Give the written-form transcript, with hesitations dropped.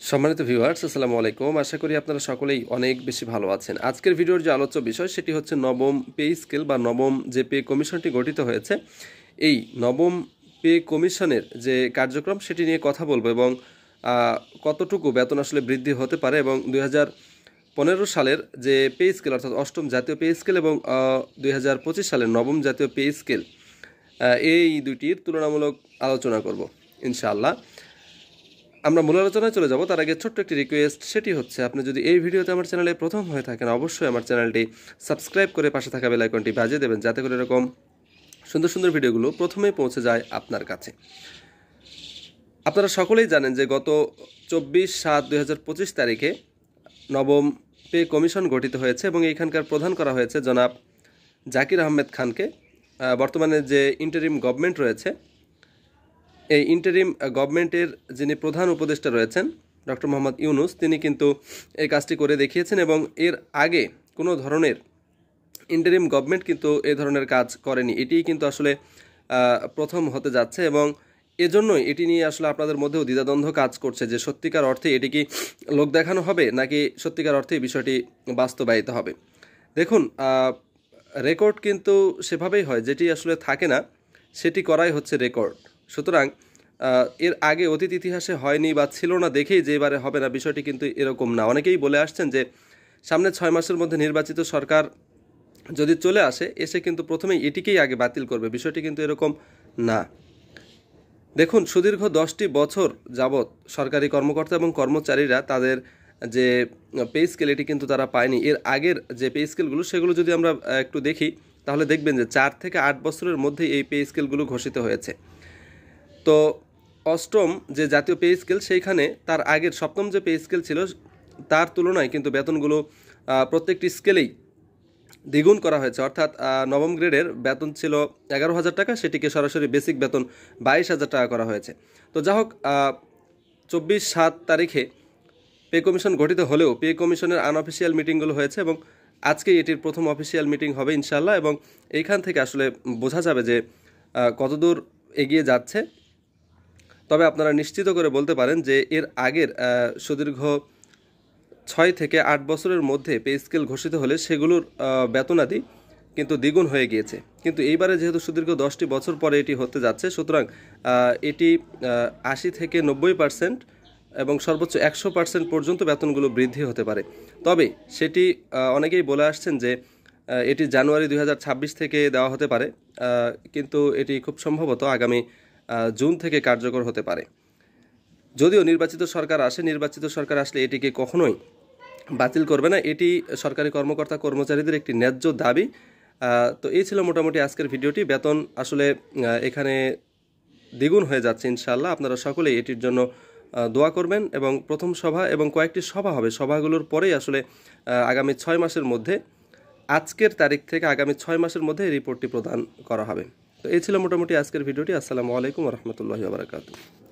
সম্মানিত ভিউয়ার্স, আসসালামু আলাইকুম। আশা করি আপনারা সকলেই অনেক বেশি ভালো আছেন। আজকের ভিডিওর যে আলোচ্য বিষয় সেটি হচ্ছে নবম পে স্কেল বা নবম যে পে কমিশনটি গঠিত হয়েছে, এই নবম পে কমিশনের যে কার্যক্রম সেটি নিয়ে কথা বলবো এবং কতটুকু বেতন আসলে বৃদ্ধি হতে পারে এবং 2015 সালের যে পে স্কেল অর্থাৎ অষ্টম জাতীয় পে স্কেল এবং 2025 সালের নবম জাতীয় পে স্কেল, এই দুইটির তুলনামূলক আলোচনা করব ইনশাআল্লাহ। আমরা মূল আলোচনায় চলে যাব তার আগে ছোট্ট একটি রিকোয়েস্ট, সেটি হচ্ছে আপনি যদি এই ভিডিওতে আমার চ্যানেলে প্রথম হয়ে থাকেন অবশ্যই আমার চ্যানেলটি সাবস্ক্রাইব করে পাশে থাকা বেল আইকনটি বাজিয়ে দেবেন, যাতে করে এরকম সুন্দর সুন্দর ভিডিওগুলো প্রথমেই পৌঁছে যায় আপনার কাছে। আপনারা সকলেই জানেন যে গত 24/7/2025 তারিখে নবম পে কমিশন গঠিত হয়েছে এবং এইখানকার প্রধান করা হয়েছে জনাব জাকির আহমেদ খানকে। বর্তমানে যে ইন্টারিম গভর্নমেন্ট রয়েছে, এই ইন্টারিম গভর্নমেন্টের যিনি প্রধান উপদেষ্টা রয়েছেন ডক্টর মোহাম্মদ ইউনুস, তিনি কিন্তু এই কাজটি করে দেখিয়েছেন এবং এর আগে কোনো ধরনের ইন্টারিম গভর্নমেন্ট কিন্তু এই ধরনের কাজ করেনি। এটিই কিন্তু আসলে প্রথম হতে যাচ্ছে এবং এজন্যই এটি নিয়ে আসলে আপনাদের মধ্যেও দ্বিধাদ্বন্দ্ব কাজ করছে যে সত্যিকার অর্থে এটি কি লোক দেখানো হবে নাকি সত্যিকার অর্থে এই বিষয়টি বাস্তবায়িত হবে। দেখুন, রেকর্ড কিন্তু সেভাবেই হয়, যেটি আসলে থাকে না সেটি করাই হচ্ছে রেকর্ড। সুতরাং এর আগে অতীত ইতিহাসে হয়নি বা ছিল না দেখেই যে এবারে হবে না, বিষয়টি কিন্তু এরকম না। অনেকেই বলে আসছেন যে সামনে 6 মাসের মধ্যে নির্বাচিত সরকার যদি চলে আসে, এসে কিন্তু প্রথমেই এটিকেই আগে বাতিল করবে, বিষয়টি কিন্তু এরকম না। দেখুন, সুদীর্ঘ 10টি বছর যাবৎ সরকারি কর্মকর্তা এবং কর্মচারীরা তাদের যে পে স্কেল এটি কিন্তু তারা পায়নি। এর আগের যে পে স্কেলগুলো সেগুলো যদি আমরা একটু দেখি তাহলে দেখবেন যে 4 থেকে 8 বছরের মধ্যেই এই পে স্কেলগুলো ঘোষিত হয়েছে। তো অষ্টম যে জাতীয় পে স্কেল, সেইখানে তার আগের সপ্তম যে পে স্কেল ছিল তার তুলনায় কিন্তু বেতনগুলো প্রত্যেকটি স্কেলেই দ্বিগুণ করা হয়েছে। অর্থাৎ নবম গ্রেডের বেতন ছিল 11,000 টাকা, সেটিকে সরাসরি বেসিক বেতন 22,000 টাকা করা হয়েছে। তো যা হোক, 24/7 তারিখে পে কমিশন গঠিত হলেও পে কমিশনের আনঅফিসিয়াল মিটিংগুলো হয়েছে এবং আজকে এটির প্রথম অফিসিয়াল মিটিং হবে ইনশাআল্লাহ এবং এইখান থেকে আসলে বোঝা যাবে যে কতদূর এগিয়ে যাচ্ছে। তবে আপনারা নিশ্চিত করে বলতে পারেন যে এর আগের সুদীর্ঘ 6 থেকে 8 বছরের মধ্যে পে স্কেল ঘোষিত হলে সেগুলোর বেতনাদি কিন্তু দ্বিগুণ হয়ে গিয়েছে। কিন্তু এইবারে যেহেতু সুদীর্ঘ 10টি বছর পরে এটি হতে যাচ্ছে, সুতরাং এটি 80 থেকে 90% এবং সর্বোচ্চ 100% পর্যন্ত বেতনগুলো বৃদ্ধি হতে পারে। তবে সেটি অনেকেই বলে আসছেন যে এটি জানুয়ারি 2026 থেকে দেওয়া হতে পারে, কিন্তু এটি খুব সম্ভবত আগামী জুন থেকে কার্যকর হতে পারে। যদিও নির্বাচিত সরকার আসলে এটিকে কখনোই বাতিল করবে না, এটি সরকারি কর্মকর্তা কর্মচারীদের একটি ন্যায্য দাবি। তো এই ছিল মোটামুটি আজকের ভিডিওটি। বেতন আসলে এখানে দ্বিগুণ হয়ে যাচ্ছে ইনশাআল্লাহ। আপনারা সকলেই এটির জন্য দোয়া করবেন এবং প্রথম সভা এবং কয়েকটি সভা হবে, সভাগুলোর পরেই আসলে আগামী 6 মাসের মধ্যে, আজকের তারিখ থেকে আগামী 6 মাসের মধ্যে রিপোর্টটি প্রদান করা হবে। তো এই ছিল মোটামুটি আজকের ভিডিওটি। আসসালামু আলাইকুম ওয়া রাহমাতুল্লাহি ওয়া বারাকাতুহু।